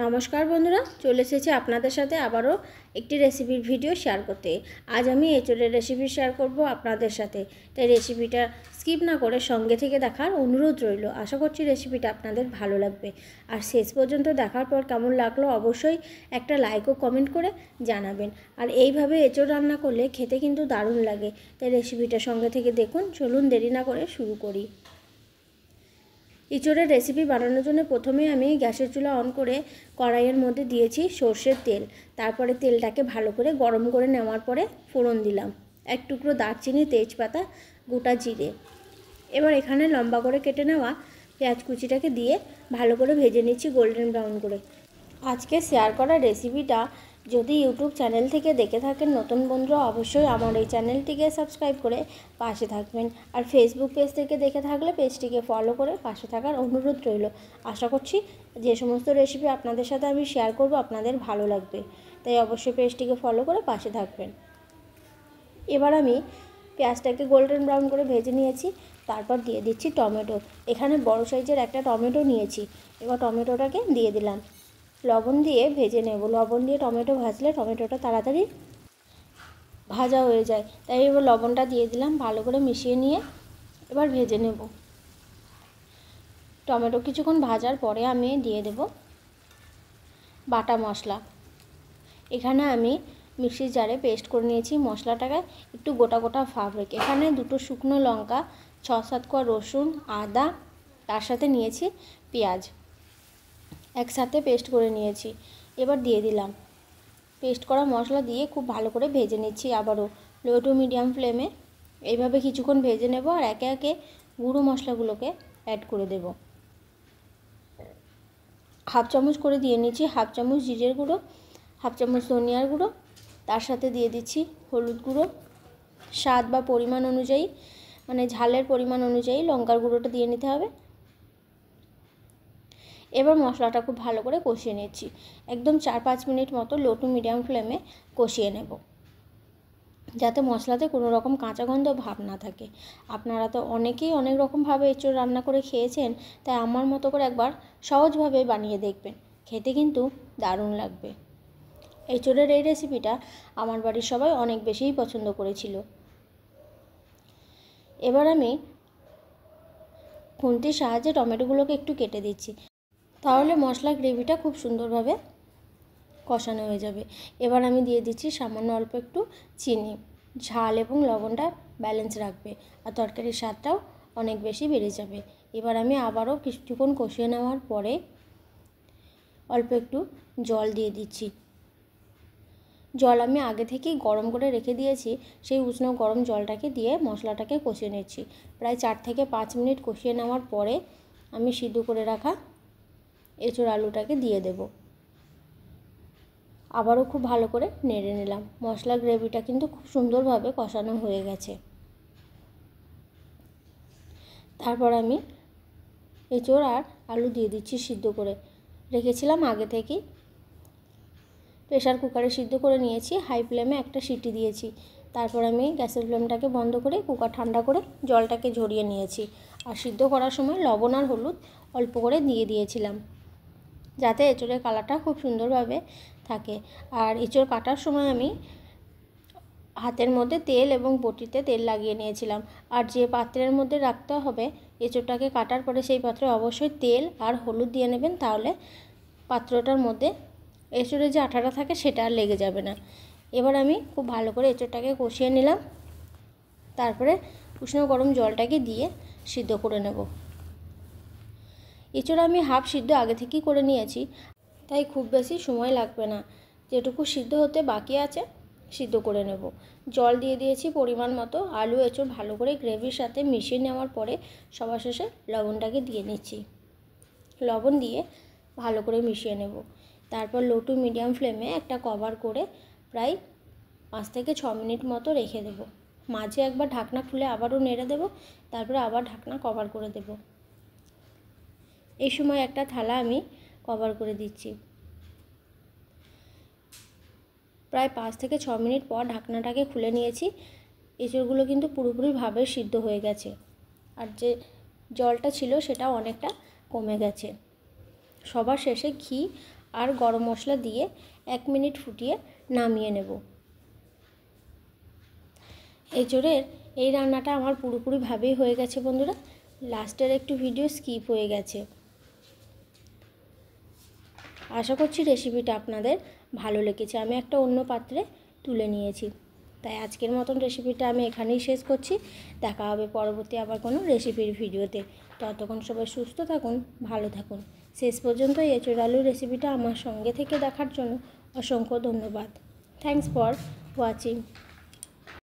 নমস্কার বন্ধুরা, চলে এসেছি আপনাদের সাথে আবারও একটি রেসিপির ভিডিও শেয়ার করতে। আজ আমি এঁচোড়ের রেসিপি শেয়ার করব আপনাদের সাথে, তাই রেসিপিটা স্কিপ না করে সঙ্গে থেকে দেখার অনুরোধ রইল। আশা করছি রেসিপিটা আপনাদের ভালো লাগবে, আর শেষ পর্যন্ত দেখার পর কেমন লাগলো অবশ্যই একটা লাইক ও কমেন্ট করে জানাবেন। আর এইভাবে এঁচোড় রান্না করলে খেতে কিন্তু দারুণ লাগে, তাই রেসিপিটা সঙ্গে থেকে দেখুন। চলুন দেরি না করে শুরু করি। এঁচোড়ের রেসিপি বানানোর জন্য প্রথমে আমি গ্যাসের চুলা অন করে কড়াইয়ের মধ্যে দিয়েছি সর্ষের তেল। তারপরে তেলটাকে ভালো করে গরম করে নেওয়ার পরে ফোড়ন দিলাম এক টুকরো দারচিনি, তেজপাতা, গোটা জিরে। এবার এখানে লম্বা করে কেটে নেওয়া পেঁয়াজ কুচিটাকে দিয়ে ভালো করে ভেজে নিচ্ছি গোল্ডেন ব্রাউন করে। আজকে শেয়ার করা রেসিপিটা যদি ইউটিউব চ্যানেল থেকে দেখে থাকেন নতুন বন্ধুরা, অবশ্যই আমার এই চ্যানেলটিকে সাবস্ক্রাইব করে পাশে থাকবেন। আর ফেসবুক পেজ থেকে দেখে থাকলে পেজটিকে ফলো করে পাশে থাকার অনুরোধ রইল। আশা করছি যে সমস্ত রেসিপি আপনাদের সাথে আমি শেয়ার করব আপনাদের ভালো লাগবে, তাই অবশ্যই পেজটিকে ফলো করে পাশে থাকবেন। এবার আমি পেঁয়াজটাকে গোল্ডেন ব্রাউন করে ভেজে নিয়েছি। তারপর দিয়ে দিচ্ছি টমেটো। এখানে বড় সাইজের একটা টমেটো নিয়েছি। এবার টমেটোটাকে দিয়ে দিলাম, লবণ দিয়ে ভেজে নেব। লবণ দিয়ে টমেটো ভাজলে টমেটোটা তাড়াতাড়ি ভাজা হয়ে যায়, তাই এবার লবণটা দিয়ে দিলাম। ভালো করে মিশিয়ে নিয়ে এবার ভেজে নেব। টমেটো কিছুক্ষণ ভাজার পরে আমি দিয়ে দেব বাটা মশলা। এখানে আমি মিক্সির জারে পেস্ট করে নিয়েছি মশলাটাকে একটু গোটা গোটা ভাব রেখে। এখানে দুটো শুকনো লঙ্কা, 6-7 কোয়া রসুন, আদা, তার সাথে নিয়েছি পেঁয়াজ, একসাথে পেস্ট করে নিয়েছি। এবার দিয়ে দিলাম পেস্ট করা মশলা দিয়ে খুব ভালো করে ভেজে নিচ্ছি। আবারও লো টু মিডিয়াম ফ্লেমে এইভাবে কিছুক্ষণ ভেজে নেব। আর একে একে গুঁড়ো মশলাগুলোকে অ্যাড করে দেব। হাফ চামচ করে দিয়ে নিচ্ছি হাফ চামচ জিরের গুঁড়ো, হাফ চামচ ধনিয়ার গুঁড়ো, তার সাথে দিয়ে দিচ্ছি হলুদ গুঁড়ো, স্বাদ বা পরিমাণ অনুযায়ী, মানে ঝালের পরিমাণ অনুযায়ী লঙ্কার গুঁড়োটা দিয়ে নিতে হবে। এবার মশলাটা খুব ভালো করে কষিয়ে নিচ্ছি। একদম 4-5 মিনিট মতো লো টু মিডিয়াম ফ্লেমে কষিয়ে নেব, যাতে মশলাতে কোনো রকম কাঁচা গন্ধ ভাব না থাকে। আপনারা তো অনেকেই অনেক রকমভাবে এঁচোড় রান্না করে খেয়েছেন, তাই আমার মতো করে একবার সহজভাবে বানিয়ে দেখবেন, খেতে কিন্তু দারুণ লাগবে। এঁচোড়ের এই রেসিপিটা আমার বাড়ির সবাই অনেক বেশিই পছন্দ করেছিল। এবার আমি খুন্তির সাহায্যে টমেটোগুলোকে একটু কেটে দিচ্ছি, তাহলে মশলা গ্রেভিটা খুব সুন্দরভাবে কষানো হয়ে যাবে। এবার আমি দিয়ে দিচ্ছি সামান্য অল্প একটু চিনি। ঝাল এবং লবণটা ব্যালেন্স রাখবে, আর তরকারির স্বাদটাও অনেক বেশি বেড়ে যাবে। এবার আমি আবারও কিছুক্ষণ কষিয়ে নেওয়ার পরে অল্প একটু জল দিয়ে দিচ্ছি। জল আমি আগে থেকেই গরম করে রেখে দিয়েছি, সেই উষ্ণ গরম জলটাকে দিয়ে মশলাটাকে কষিয়ে নিচ্ছি। প্রায় 4 থেকে 5 মিনিট কষিয়ে নেওয়ার পরে আমি সিদ্ধ করে রাখা এঁচোড় আলুটাকে দিয়ে দেব। আবারও খুব ভালো করে নেড়ে নিলাম। মশলা গ্রেভিটা কিন্তু খুব সুন্দরভাবে কষানো হয়ে গেছে। তারপর আমি এঁচোড় আর আলু দিয়ে দিচ্ছি সিদ্ধ করে রেখেছিলাম আগে থেকেই। প্রেশার কুকারে সিদ্ধ করে নিয়েছি, হাই ফ্লেমে একটা সিটি দিয়েছি। তারপর আমি গ্যাসের ফ্লেমটাকে বন্ধ করে কুকার ঠান্ডা করে জলটাকে ঝরিয়ে নিয়েছি। আর সিদ্ধ করার সময় লবণ আর হলুদ অল্প করে দিয়ে দিয়েছিলাম, যাতে এঁচোড়ের কালারটা খুব সুন্দরভাবে থাকে। আর এঁচোড় কাটার সময় আমি হাতের মধ্যে তেল এবং বটিতে তেল লাগিয়ে নিয়েছিলাম। আর যে পাত্রের মধ্যে রাখতে হবে এঁচোড়টাকে কাটার পরে, সেই পাত্রে অবশ্যই তেল আর হলুদ দিয়ে নেবেন, তাহলে পাত্রটার মধ্যে এঁচোড়ে যে আঠাটা থাকে সেটা আর লেগে যাবে না। এবার আমি খুব ভালো করে এঁচোড়টাকে কষিয়ে নিলাম। তারপরে উষ্ণ গরম জলটাকে দিয়ে সিদ্ধ করে নেব। এঁচোড় আমি হাফ সিদ্ধ আগে থেকেই করে নিয়েছি, তাই খুব বেশি সময় লাগবে না। যেটুকু সিদ্ধ হতে বাকি আছে সিদ্ধ করে নেব। জল দিয়ে দিয়েছি পরিমাণ মতো। আলু এঁচোড় ভালো করে গ্রেভির সাথে মিশিয়ে নেওয়ার পরে সবার শেষে লবণটাকে দিয়ে নিচ্ছি। লবণ দিয়ে ভালো করে মিশিয়ে নেব। তারপর লো টু মিডিয়াম ফ্লেমে একটা কভার করে প্রায় 5 থেকে 6 মিনিট মতো রেখে দেব। মাঝে একবার ঢাকনা খুলে আবারও নেড়ে দেব, তারপরে আবার ঢাকনা কভার করে দেব। এই সময় একটা থালা আমি কভার করে দিচ্ছি। প্রায় 5 থেকে 6 মিনিট পর ঢাকনাটাকে খুলে নিয়েছি। এঁচোড়গুলো কিন্তু পুরোপুরিভাবে সিদ্ধ হয়ে গেছে, আর যে জলটা ছিল সেটাও অনেকটা কমে গেছে। সবার শেষে ঘি আর গরম মশলা দিয়ে 1 মিনিট ফুটিয়ে নামিয়ে নেব। এঁচোড়ের এই রান্নাটা আমার পুরোপুরিভাবেই হয়ে গেছে বন্ধুরা, লাস্টের একটু ভিডিও স্কিপ হয়ে গেছে। আশা করছি রেসিপিটা আপনাদের ভালো লেগেছে। আমি একটা অন্য পাত্রে তুলে নিয়েছি। তাই আজকের মতন রেসিপিটা আমি এখানেই শেষ করছি। দেখা হবে পরবর্তী আবার কোনো রেসিপির ভিডিওতে। ততক্ষণ সবাই সুস্থ থাকুন, ভালো থাকুন। শেষ পর্যন্ত এঁচোড় আলুর রেসিপিটা আমার সঙ্গে থেকে দেখার জন্য অসংখ্য ধন্যবাদ। Thanks for watching.